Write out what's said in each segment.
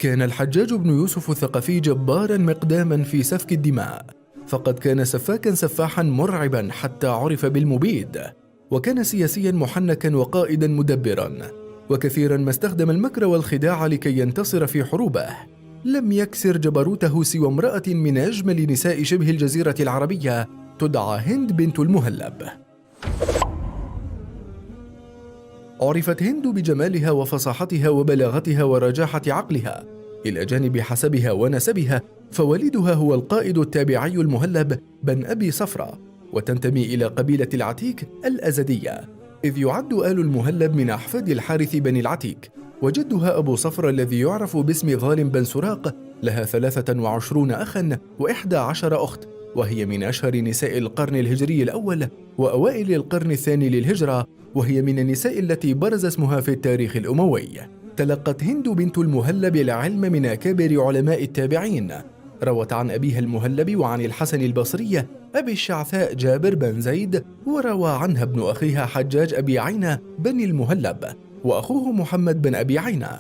كان الحجاج بن يوسف الثقفي جبارا مقداما في سفك الدماء، فقد كان سفاكا سفاحا مرعبا حتى عرف بالمبيد، وكان سياسيا محنكا وقائدا مدبرا، وكثيرا ما استخدم المكر والخداع لكي ينتصر في حروبه. لم يكسر جبروته سوى امرأة من أجمل نساء شبه الجزيرة العربية تدعى هند بنت المهلب. عرفت هند بجمالها وفصاحتها وبلاغتها ورجاحة عقلها، إلى جانب حسبها ونسبها، فوالدها هو القائد التابعي المهلب بن أبي صفرة، وتنتمي إلى قبيلة العتيك الأزدية، إذ يعد آل المهلب من أحفاد الحارث بن العتيك. وجدها أبو صفرة الذي يعرف باسم ظالم بن سراق لها 23 أخا و11 أخت، وهي من أشهر نساء القرن الهجري الأول وأوائل القرن الثاني للهجرة، وهي من النساء التي برز اسمها في التاريخ الأموي. تلقت هند بنت المهلب العلم من أكابر علماء التابعين، روت عن أبيها المهلب وعن الحسن البصري أبي الشعثاء جابر بن زيد، وروى عنها ابن أخيها حجاج أبي عينة بن المهلب وأخوه محمد بن أبي عينة.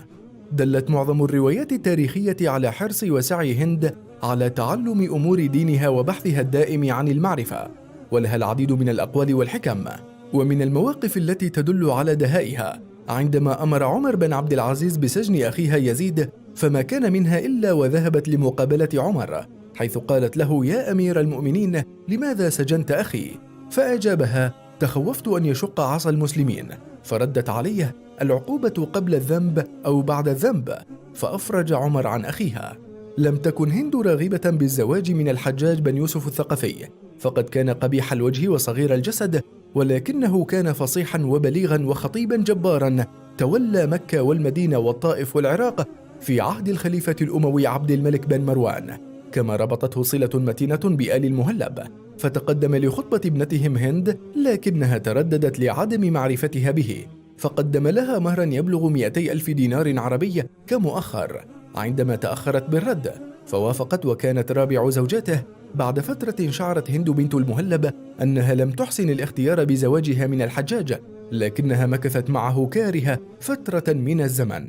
دلت معظم الروايات التاريخية على حرص وسعي هند على تعلم أمور دينها وبحثها الدائم عن المعرفة، ولها العديد من الأقوال والحكم. ومن المواقف التي تدل على دهائها عندما أمر عمر بن عبد العزيز بسجن أخيها يزيد، فما كان منها إلا وذهبت لمقابلة عمر، حيث قالت له: يا أمير المؤمنين، لماذا سجنت أخي؟ فأجابها: تخوفت أن يشق عصا المسلمين. فردت عليه: العقوبة قبل الذنب أو بعد الذنب؟ فأفرج عمر عن أخيها. لم تكن هند راغبة بالزواج من الحجاج بن يوسف الثقفي، فقد كان قبيح الوجه وصغير الجسد، ولكنه كان فصيحا وبليغا وخطيبا جبارا، تولى مكة والمدينة والطائف والعراق في عهد الخليفة الأموي عبد الملك بن مروان، كما ربطته صلة متينة بآل المهلب، فتقدم لخطبة ابنتهم هند، لكنها ترددت لعدم معرفتها به، فقدم لها مهرا يبلغ 200,000 دينار عربي كمؤخر. عندما تأخرت بالرد فوافقت، وكانت رابع زوجاته. بعد فترة شعرت هند بنت المهلب أنها لم تحسن الاختيار بزواجها من الحجاج، لكنها مكثت معه كارهة فترة من الزمن،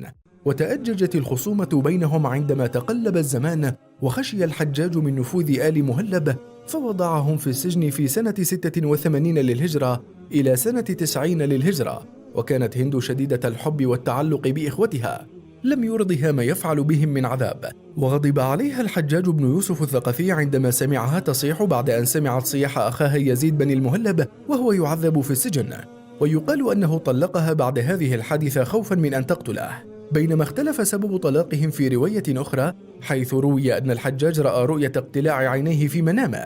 وتأججت الخصومة بينهم عندما تقلب الزمان، وخشي الحجاج من نفوذ آل مهلب، فوضعهم في السجن في سنة 86 للهجرة إلى سنة 90 للهجرة. وكانت هند شديدة الحب والتعلق بإخوتها، لم يرضها ما يفعل بهم من عذاب، وغضب عليها الحجاج بن يوسف الثقفي عندما سمعها تصيح بعد أن سمعت صياح أخاها يزيد بن المهلب وهو يعذب في السجن. ويقال أنه طلقها بعد هذه الحادثة خوفا من أن تقتله، بينما اختلف سبب طلاقهم في رواية أخرى، حيث روي أن الحجاج رأى رؤية اقتلاع عينيه في منامه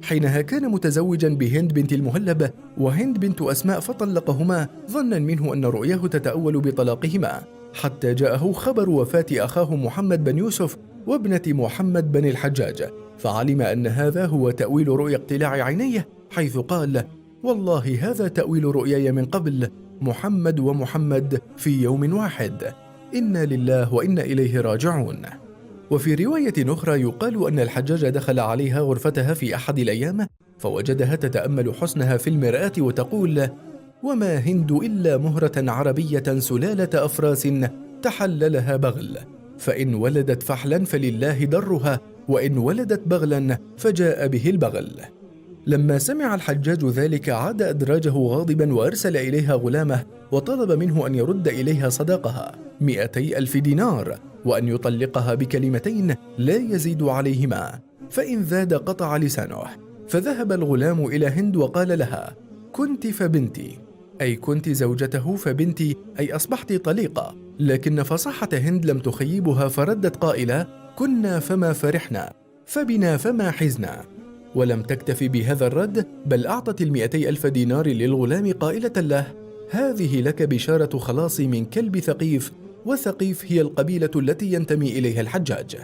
حينها كان متزوجا بهند بنت المهلب وهند بنت أسماء، فطلقهما ظنا منه أن رؤياه تتأول بطلاقهما، حتى جاءه خبر وفاة أخاه محمد بن يوسف وابنة محمد بن الحجاج، فعلم أن هذا هو تأويل رؤيا اقتلاع عينيه، حيث قال: والله هذا تأويل رؤياي من قبل، محمد ومحمد في يوم واحد، إنا لله وإنا إليه راجعون. وفي رواية أخرى يقال أن الحجاج دخل عليها غرفتها في أحد الأيام، فوجدها تتأمل حسنها في المرآة وتقول: وما هند إلا مهرة عربية سلالة أفراس تحللها بغل، فإن ولدت فحلا فلله درها، وإن ولدت بغلا فجاء به البغل. لما سمع الحجاج ذلك عاد أدراجه غاضبا، وأرسل إليها غلامه وطلب منه أن يرد إليها صداقها 200,000 دينار، وأن يطلقها بكلمتين لا يزيد عليهما، فإن زاد قطع لسانه. فذهب الغلام إلى هند وقال لها: كنت فبنتي، أي كنت زوجته فبنتي، أي أصبحت طليقة. لكن فصاحة هند لم تخيبها، فردت قائلة: كنا فما فرحنا، فبنا فما حزنا. ولم تكتفي بهذا الرد، بل أعطت 200,000 دينار للغلام قائلة له: هذه لك بشارة خلاصي من كلب ثقيف، وثقيف هي القبيلة التي ينتمي إليها الحجاج.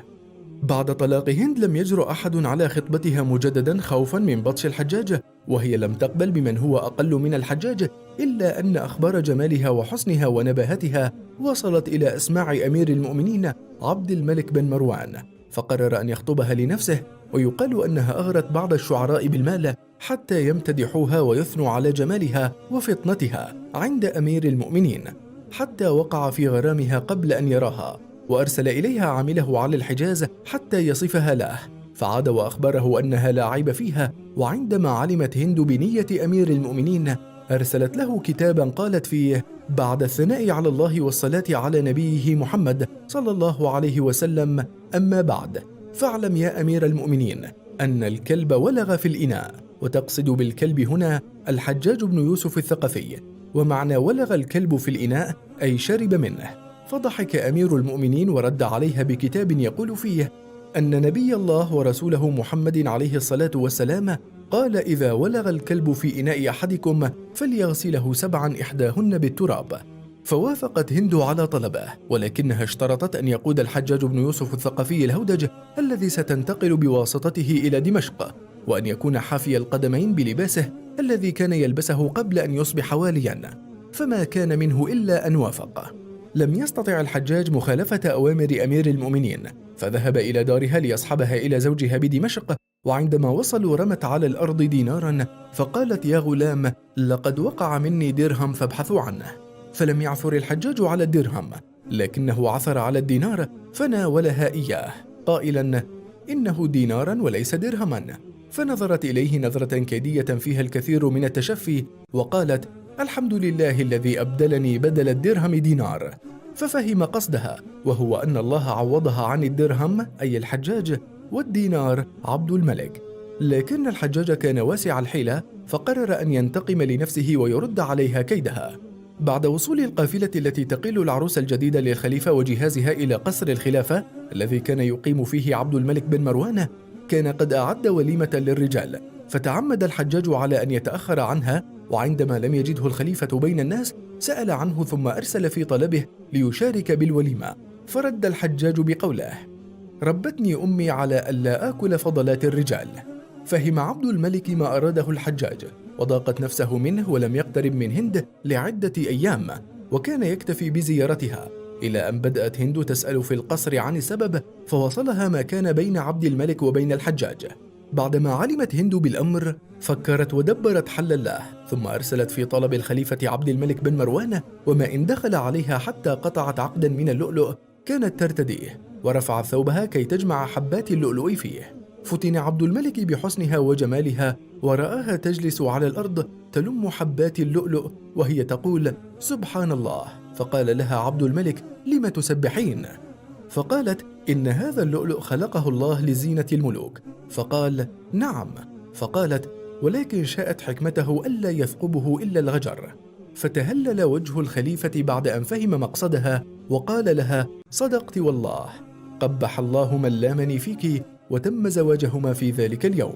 بعد طلاق هند لم يجرؤ أحد على خطبتها مجددا خوفا من بطش الحجاج، وهي لم تقبل بمن هو أقل من الحجاج، إلا أن أخبار جمالها وحسنها ونباهتها وصلت إلى أسماع أمير المؤمنين عبد الملك بن مروان، فقرر أن يخطبها لنفسه. ويقال أنها أغرت بعض الشعراء بالمال حتى يمتدحوها ويثنوا على جمالها وفطنتها عند أمير المؤمنين، حتى وقع في غرامها قبل أن يراها، وأرسل إليها عامله على الحجاز حتى يصفها له، فعاد وأخبره أنها لا عيب فيها. وعندما علمت هند بنية أمير المؤمنين أرسلت له كتابا قالت فيه: بعد الثناء على الله والصلاة على نبيه محمد صلى الله عليه وسلم، أما بعد، فاعلم يا أمير المؤمنين أن الكلب ولغ في الإناء. وتقصد بالكلب هنا الحجاج بن يوسف الثقفي، ومعنى ولغ الكلب في الإناء أي شرب منه. فضحك أمير المؤمنين ورد عليها بكتاب يقول فيه أن نبي الله ورسوله محمد عليه الصلاة والسلام قال: إذا ولغ الكلب في إناء أحدكم فليغسله 7 إحداهن بالتراب. فوافقت هند على طلبه، ولكنها اشترطت أن يقود الحجاج بن يوسف الثقفي الهودج الذي ستنتقل بواسطته إلى دمشق، وأن يكون حافي القدمين بلباسه الذي كان يلبسه قبل أن يصبح واليا، فما كان منه إلا أن وافق. لم يستطع الحجاج مخالفة أوامر أمير المؤمنين، فذهب إلى دارها ليصحبها إلى زوجها بدمشق. وعندما وصلوا رمت على الأرض دينارا، فقالت: يا غلام، لقد وقع مني درهم فابحثوا عنه. فلم يعثر الحجاج على الدرهم، لكنه عثر على الدينار فناولها إياه قائلا: إنه دينارا وليس درهما. فنظرت إليه نظرة كادية فيها الكثير من التشفي، وقالت: الحمد لله الذي أبدلني بدل الدرهم دينار. ففهم قصدها، وهو أن الله عوضها عن الدرهم أي الحجاج، والدينار عبد الملك. لكن الحجاج كان واسع الحيلة، فقرر أن ينتقم لنفسه ويرد عليها كيدها. بعد وصول القافلة التي تقل العروس الجديدة للخليفة وجهازها إلى قصر الخلافة الذي كان يقيم فيه عبد الملك بن مروان، كان قد أعد وليمة للرجال، فتعمد الحجاج على أن يتأخر عنها. وعندما لم يجده الخليفة بين الناس سأل عنه، ثم أرسل في طلبه ليشارك بالوليمة. فرد الحجاج بقوله: ربتني أمي على ألا آكل فضلات الرجال. فهم عبد الملك ما أراده الحجاج، وضاقت نفسه منه، ولم يقترب من هند لعدة أيام، وكان يكتفي بزيارتها، إلى أن بدأت هند تسأل في القصر عن السبب، فوصلها ما كان بين عبد الملك وبين الحجاج. بعدما علمت هند بالأمر فكرت ودبرت حل له، ثم أرسلت في طلب الخليفة عبد الملك بن مروان، وما إن دخل عليها حتى قطعت عقدا من اللؤلؤ كانت ترتديه، ورفعت ثوبها كي تجمع حبات اللؤلؤ فيه. فتن عبد الملك بحسنها وجمالها، ورآها تجلس على الأرض تلم حبات اللؤلؤ وهي تقول: سبحان الله. فقال لها عبد الملك: لم تسبحين؟ فقالت: إن هذا اللؤلؤ خلقه الله لزينة الملوك. فقال: نعم. فقالت: ولكن شاءت حكمته ألا يثقبه إلا الغجر. فتهلل وجه الخليفة بعد أن فهم مقصدها، وقال لها: صدقت والله، قبح الله من لامني فيك. وتم زواجهما في ذلك اليوم.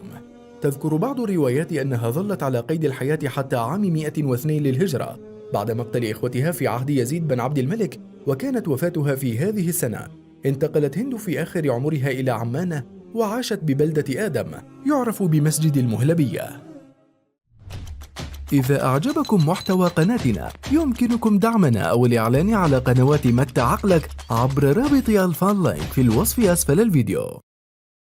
تذكر بعض الروايات أنها ظلت على قيد الحياة حتى عام 102 للهجرة، بعد مقتل إخوتها في عهد يزيد بن عبد الملك، وكانت وفاتها في هذه السنة. انتقلت هند في آخر عمرها إلى عمان، وعاشت ببلدة آدم يعرف بمسجد المهلبية. إذا أعجبكم محتوى قناتنا يمكنكم دعمنا أو الإعلان على قنوات متع عقلك عبر رابط الفان لينك في الوصف أسفل الفيديو.